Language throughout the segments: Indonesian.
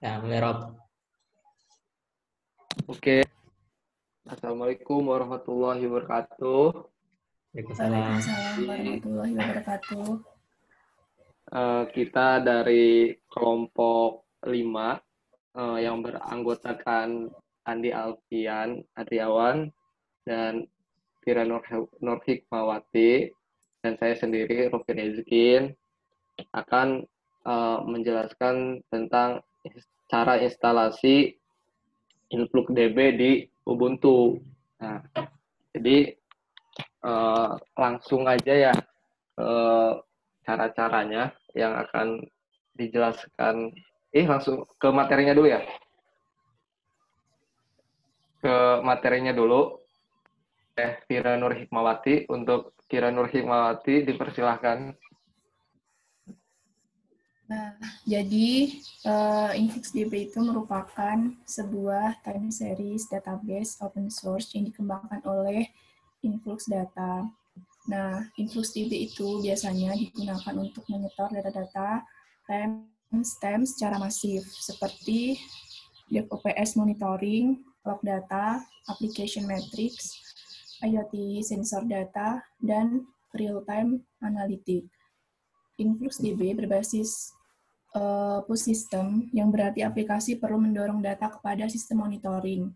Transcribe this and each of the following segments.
Ya, mulai Rob. Oke, Assalamualaikum warahmatullahi wabarakatuh. Waalaikumsalam. Waalaikumsalam warahmatullahi wabarakatuh. Kita dari kelompok 5 yang beranggotakan Andi Alfian Adriawan dan Fira Nur Hikmawati dan saya sendiri Rofi Rezkin akan menjelaskan tentang cara instalasi InfluxDB di Ubuntu. Nah, jadi langsung aja ya cara-caranya yang akan dijelaskan. Langsung ke materinya dulu ya. Ke materinya dulu. Fira Nur Hikmawati. Untuk Fira Nur Hikmawati dipersilahkan. Nah, jadi InfluxDB itu merupakan sebuah time series database open source yang dikembangkan oleh Influx Data. Nah, InfluxDB itu biasanya digunakan untuk menyetor data-data timestamp secara masif, seperti DevOps monitoring, log data, application metrics, IoT sensor data, dan real-time analytics. InfluxDB berbasis push system, yang berarti aplikasi perlu mendorong data kepada sistem monitoring.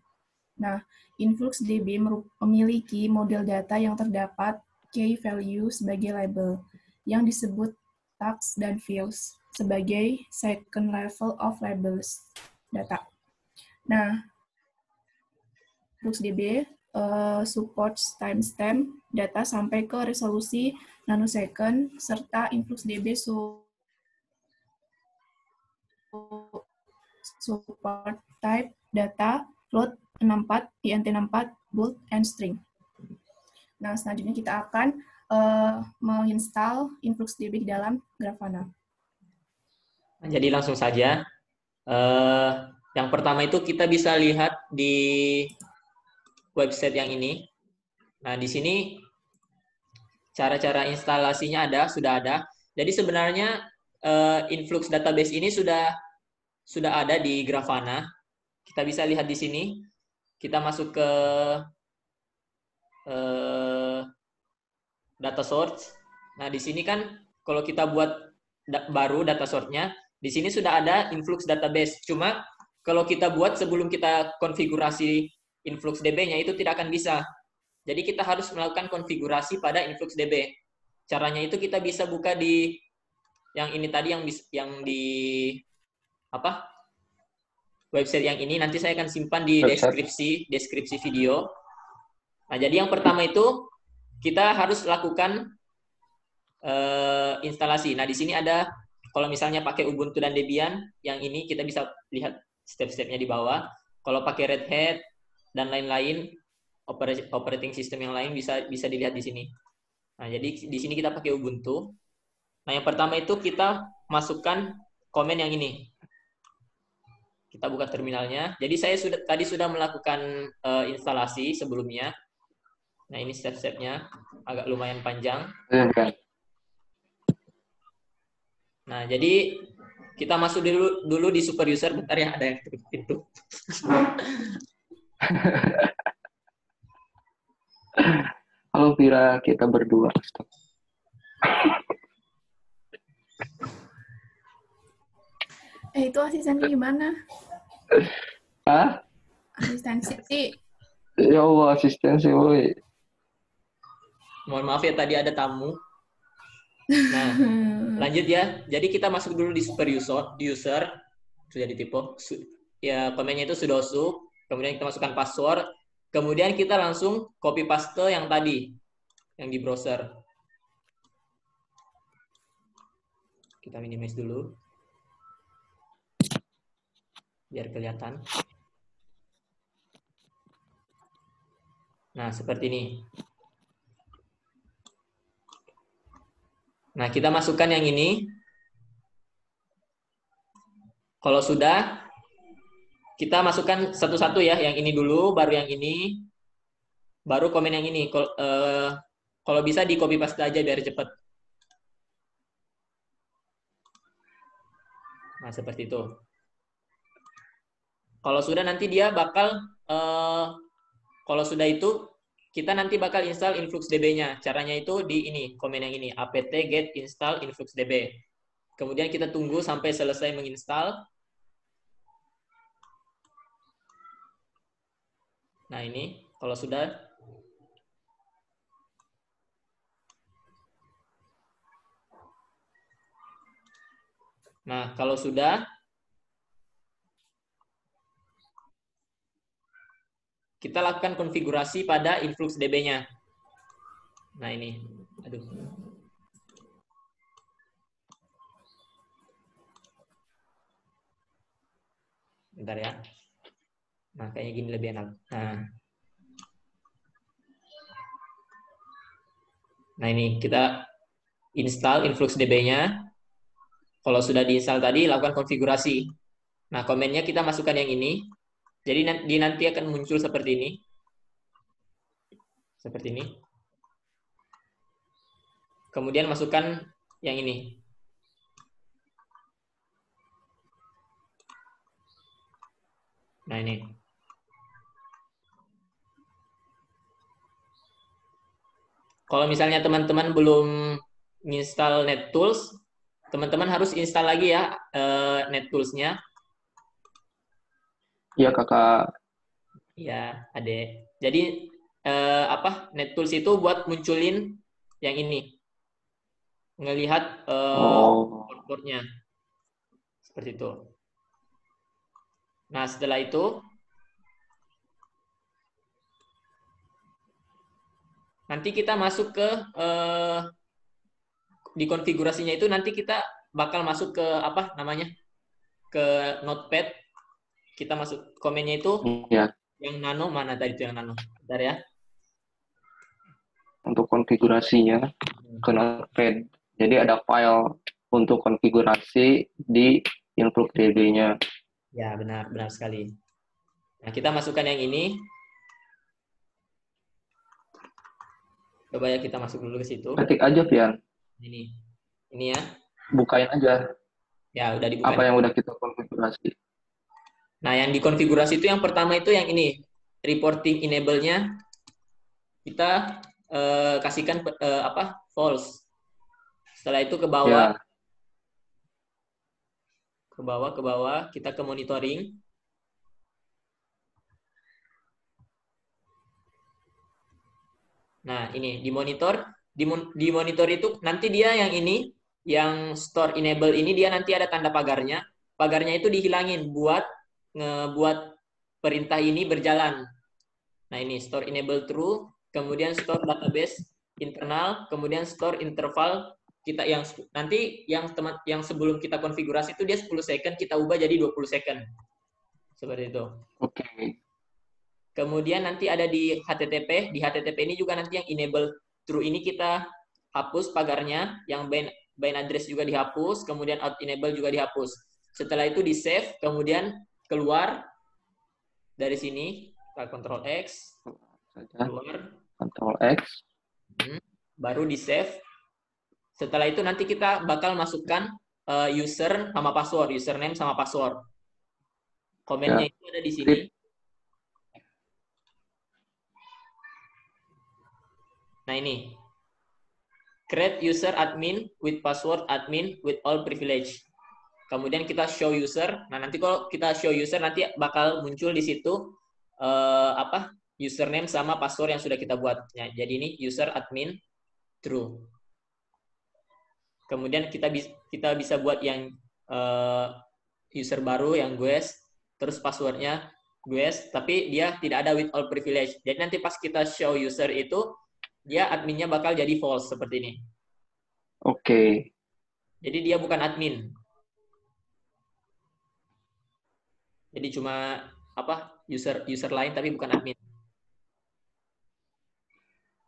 Nah, InfluxDB memiliki model data yang terdapat key value sebagai label, yang disebut tags dan fields sebagai second level of labels data. Nah, InfluxDB supports timestamp data sampai ke resolusi nanosecond, serta InfluxDB support type data float 64, int64, bold, and string. Nah, selanjutnya kita akan menginstal InfluxDB di dalam Grafana. Jadi langsung saja. Yang pertama itu kita bisa lihat di website yang ini. Nah, di sini cara-cara instalasinya sudah ada. Jadi sebenarnya Influx database ini sudah ada di Grafana. Kita bisa lihat di sini. Kita masuk ke data source. Nah, di sini kan kalau kita buat baru data source-nya, di sini sudah ada Influx database. Cuma kalau kita buat sebelum kita konfigurasi InfluxDB-nya itu tidak akan bisa. Jadi kita harus melakukan konfigurasi pada InfluxDB. Caranya itu kita bisa buka di yang ini tadi, yang di website yang ini. Nanti saya akan simpan di deskripsi video. Nah, jadi yang pertama itu kita harus lakukan instalasi. Nah, di sini ada, kalau misalnya pakai Ubuntu dan Debian, yang ini kita bisa lihat step-stepnya di bawah. Kalau pakai Red Hat dan lain-lain, operating system yang lain bisa dilihat di sini. Nah, jadi di sini kita pakai Ubuntu. Nah, yang pertama itu kita masukkan komen yang ini. Kita buka terminalnya. Jadi saya tadi sudah melakukan instalasi sebelumnya. Nah, ini step-stepnya agak lumayan panjang. Nah, jadi kita masuk dulu di super user. Bentar ya, ada yang ketuk pintu. Halo Vira, kita berdua. Itu asistensi gimana? Hah? Asistensi. Ya Allah, asistensi, woi. Mohon maaf ya, tadi ada tamu. Nah, lanjut ya. Jadi kita masuk dulu di super user. Sudah ditipe. Ya, komennya itu sudoku. Kemudian kita masukkan password. Kemudian kita langsung copy paste yang tadi, yang di browser. Kita minimize dulu, biar kelihatan. Nah, seperti ini. Nah, kita masukkan yang ini. Kalau sudah, kita masukkan satu-satu ya. Yang ini dulu, baru yang ini, baru komen yang ini. Kalau bisa di copy paste aja biar cepat. Nah, seperti itu. Kalau sudah nanti dia bakal kalau sudah itu kita nanti bakal install InfluxDB-nya. Caranya itu di ini, komen yang ini, apt get install InfluxDB. Kemudian kita tunggu sampai selesai menginstal. Nah, ini kalau sudah kita lakukan konfigurasi pada InfluxDB-nya. Nah, ini. Aduh. Bentar ya. Nah, kayaknya gini lebih enak. Nah, ini kita install InfluxDB-nya. Kalau sudah diinstal tadi, lakukan konfigurasi. Nah, komennya kita masukkan yang ini. Jadi nanti akan muncul seperti ini. Seperti ini. Kemudian masukkan yang ini. Nah, ini. Kalau misalnya teman-teman belum install NetTools, teman-teman harus install lagi ya NetTools-nya. Iya, Kakak. Ya, Ade. Jadi NetTools itu buat munculin yang ini. Ngelihat port-portnya. Seperti itu. Nah, setelah itu nanti kita masuk ke di konfigurasinya itu nanti kita bakal masuk ke ke Notepad. Kita masuk komennya itu yang nano, mana tadi itu yang nano? Bentar ya. Untuk konfigurasinya ke Notepad. Jadi ada file untuk konfigurasi di InfluxDB-nya. Ya, benar sekali. Nah, kita masukkan yang ini. Coba ya kita masuk dulu ke situ. Ketik aja, Pian. Ini ya. Bukain aja. Ya, udah dibuka. Apa yang udah kita konfigurasi. Nah, yang dikonfigurasi itu yang pertama itu yang ini. Reporting enable-nya kita kasihkan false. Setelah itu ke bawah. Ya. Ke bawah, kita ke monitoring. Nah, ini di monitor itu nanti dia yang ini, yang store enable ini dia nanti ada tanda pagarnya. Pagarnya itu dihilangin buat ngebuat perintah ini berjalan. Nah, ini store enable true, kemudian store database internal, kemudian store interval kita yang nanti yang sebelum kita konfigurasi itu dia 10 second, kita ubah jadi 20 second. Seperti itu. Oke. Kemudian nanti ada di HTTP ini juga nanti yang enable true ini kita hapus pagarnya, yang bind address juga dihapus, kemudian out enable juga dihapus. Setelah itu di save, kemudian keluar dari sini, kita Ctrl X, keluar, Ctrl X, baru di save. Setelah itu nanti kita bakal masukkan user sama password, username sama password. Komennya itu ada di sini. Nah, ini. Create user admin with password admin with all privilege. Kemudian kita show user. Nah, nanti kalau kita show user nanti bakal muncul di situ username sama password yang sudah kita buat. Nah, jadi ini user admin true. Kemudian kita bisa buat yang user baru yang guest, terus passwordnya guest, tapi dia tidak ada with all privilege. Jadi nanti pas kita show user itu dia adminnya bakal jadi false seperti ini. Oke. Jadi dia bukan admin. Jadi cuma user lain tapi bukan admin.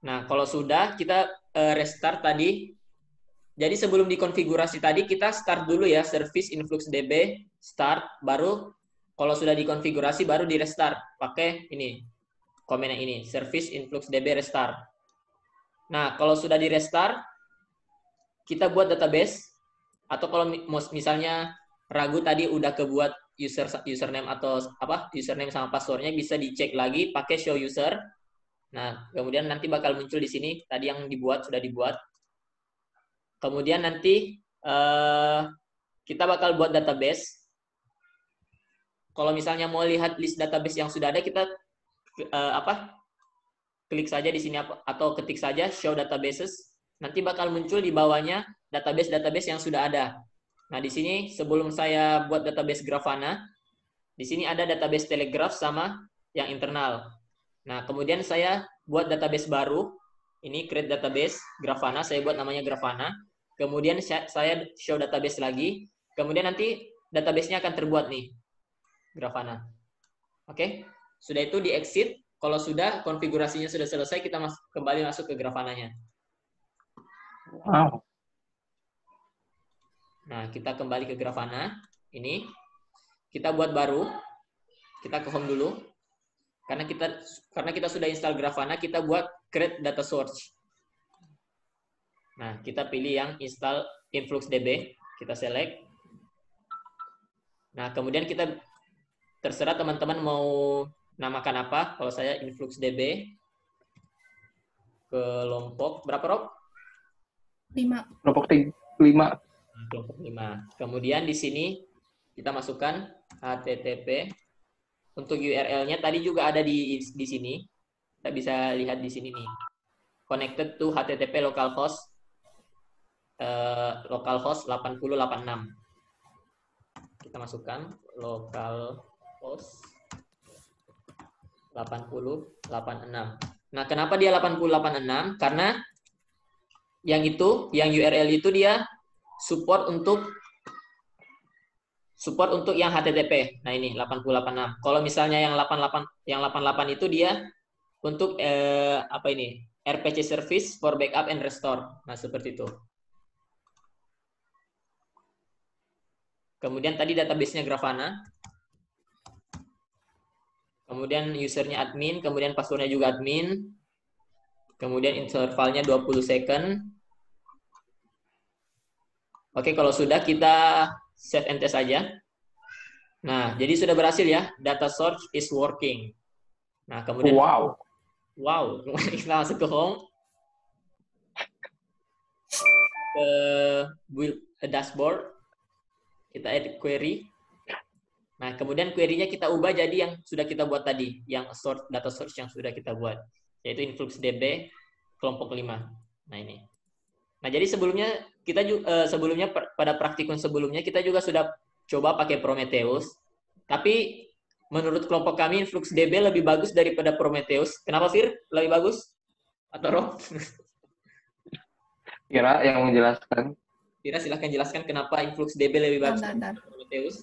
Nah, kalau sudah kita restart tadi. Jadi sebelum dikonfigurasi tadi kita start dulu ya, service InfluxDB start, baru kalau sudah dikonfigurasi baru di restart pakai ini komen yang ini, service InfluxDB restart. Nah, kalau sudah di restart kita buat database, atau kalau misalnya ragu tadi udah kebuat username atau username sama passwordnya, bisa dicek lagi pakai show user. Nah, kemudian nanti bakal muncul di sini tadi yang sudah dibuat. Kemudian nanti kita bakal buat database. Kalau misalnya mau lihat list database yang sudah ada, kita klik saja di sini atau ketik saja show databases. Nanti bakal muncul di bawahnya database-database yang sudah ada. Nah, di sini sebelum saya buat database Grafana, di sini ada database Telegraph sama yang internal. Nah, kemudian saya buat database baru. Ini create database Grafana, saya buat namanya Grafana. Kemudian saya show database lagi. Kemudian nanti database-nya akan terbuat nih, Grafana. Oke, sudah itu di exit. Kalau sudah konfigurasinya sudah selesai, kita kembali masuk ke Grafananya. Wow. Nah, kita kembali ke Grafana. Ini kita buat baru. Kita ke home dulu. Karena kita sudah install Grafana, kita buat create data source. Nah, kita pilih yang install InfluxDB. Kita select. Nah, kemudian kita terserah teman-teman mau namakan apa. Kalau saya InfluxDB kelompok berapa, Rob? 5. Kelompok 5. Kelompok 5. Kemudian di sini kita masukkan HTTP. Untuk URL-nya tadi juga ada di sini. Kita bisa lihat di sini nih. Connected to HTTP localhost 8086. Kita masukkan localhost 8086. Nah, kenapa dia 8086? Karena yang URL itu dia support untuk yang HTTP. Nah, ini 8086. Kalau misalnya yang 88 itu dia untuk RPC service for backup and restore. Nah, seperti itu. Kemudian tadi database-nya Grafana. Kemudian usernya admin, kemudian passwordnya juga admin. Kemudian intervalnya 20 second. Oke, kalau sudah kita save and test saja. Nah, jadi sudah berhasil ya. Data source is working. Nah, kemudian wow. Kita masuk ke home. Ke build a dashboard. Kita add query. Nah, kemudian query-nya kita ubah jadi yang sudah kita buat tadi, yang data source yang sudah kita buat, yaitu InfluxDB kelompok 5. Nah, ini. Nah, jadi sebelumnya pada praktikum sebelumnya kita juga sudah coba pakai Prometheus, tapi menurut kelompok kami InfluxDB lebih bagus daripada Prometheus. Kenapa, Fir? Lebih bagus? Atau Rob? Kira yang menjelaskan. Kira silahkan jelaskan kenapa InfluxDB lebih bagus daripada Prometheus.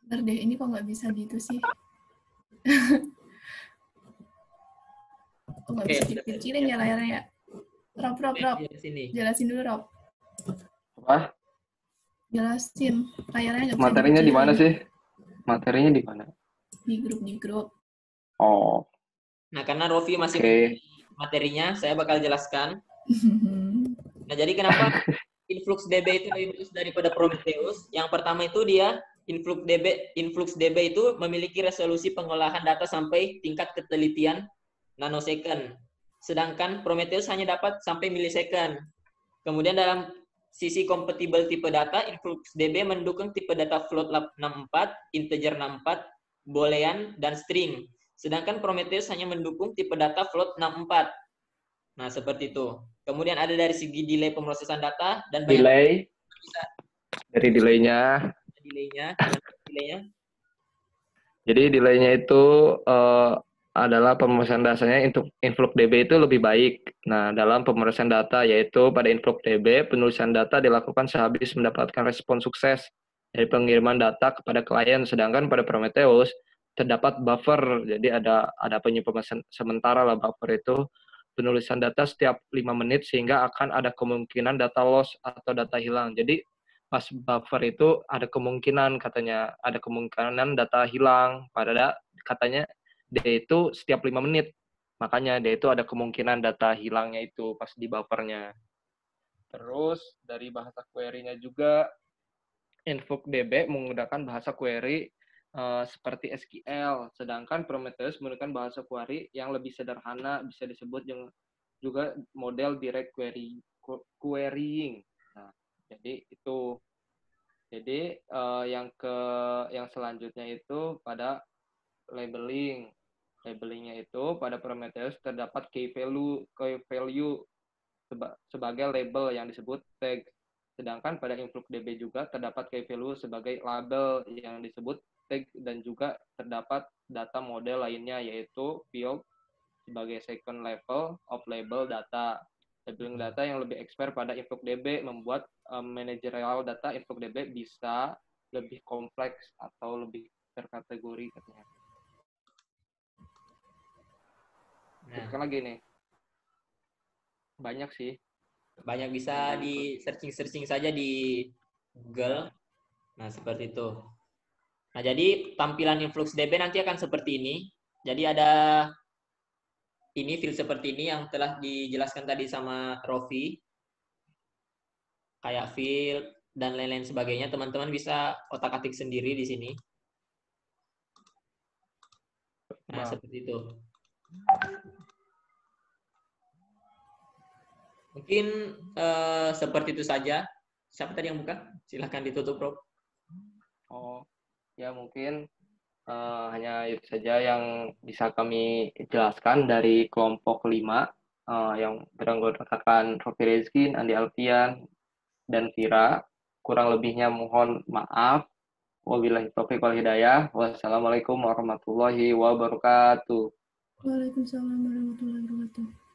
Bentar deh, ini kok nggak bisa gitu sih? Kok nggak bisa dikecilin ya layarnya ya? Rob. Jelasin dulu, Rob. Apa? Jelasin. Layarnya nggak bisa materinya di mana dikecilin. sih? Materinya di mana? Di grup. Oh. Nah, karena Rofi masih materinya, saya bakal jelaskan. Nah, jadi kenapa InfluxDB itu lebih bagus daripada Prometheus? Yang pertama itu dia InfluxDB itu memiliki resolusi pengolahan data sampai tingkat ketelitian nanosecond. Sedangkan Prometheus hanya dapat sampai millisecond. Kemudian dalam sisi compatible tipe data, InfluxDB mendukung tipe data float 64, integer 64, boolean, dan string. Sedangkan Prometheus hanya mendukung tipe data float 64. Nah, seperti itu. Kemudian ada dari segi delay pemrosesan data dan delay. Dari delaynya. Jadi delaynya itu adalah pemrosesan datanya untuk InfluxDB itu lebih baik. Nah, dalam pemrosesan data yaitu pada InfluxDB penulisan data dilakukan sehabis mendapatkan respon sukses dari pengiriman data kepada klien, sedangkan pada Prometheus terdapat buffer. Jadi ada penyimpan sementara lah buffer itu penulisan data setiap 5 menit sehingga akan ada kemungkinan data loss atau data hilang. Jadi pas buffer itu ada kemungkinan data hilang, padahal katanya dia itu setiap 5 menit. Makanya dia itu ada kemungkinan data hilangnya itu pas di buffernya. Terus dari bahasa query-nya juga, InfluxDB menggunakan bahasa query seperti SQL, sedangkan Prometheus menggunakan bahasa query yang lebih sederhana, bisa disebut juga model direct querying. Nah, jadi itu. Jadi yang selanjutnya itu pada labeling. Labelingnya itu pada Prometheus terdapat key value sebagai label yang disebut tag. Sedangkan pada InfluxDB juga terdapat key value sebagai label yang disebut tag, dan juga terdapat data model lainnya yaitu field sebagai second level of label data. Labeling data yang lebih expert pada InfluxDB membuat managerial data InfluxDB bisa lebih kompleks atau lebih terkategori katanya. Teruskan lagi nih. Banyak sih. Banyak, bisa di searching saja di Google. Nah, seperti itu. Nah, jadi tampilan InfluxDB nanti akan seperti ini. Jadi ada ini field seperti ini yang telah dijelaskan tadi sama Rofi. Kayak field dan lain-lain sebagainya. Teman-teman bisa otak-atik sendiri di sini. Nah, seperti itu. Mungkin seperti itu saja. Siapa tadi yang buka? Silahkan ditutup, Prof. Oh, ya mungkin hanya itu saja yang bisa kami jelaskan dari kelompok 5 yang beranggotakan Rofi Rezkin, Andi Alfian, dan Vira. Kurang lebihnya mohon maaf. Wabillahi taufiq wal hidayah. Wassalamualaikum warahmatullahi wabarakatuh. Waalaikumsalam warahmatullahi wabarakatuh.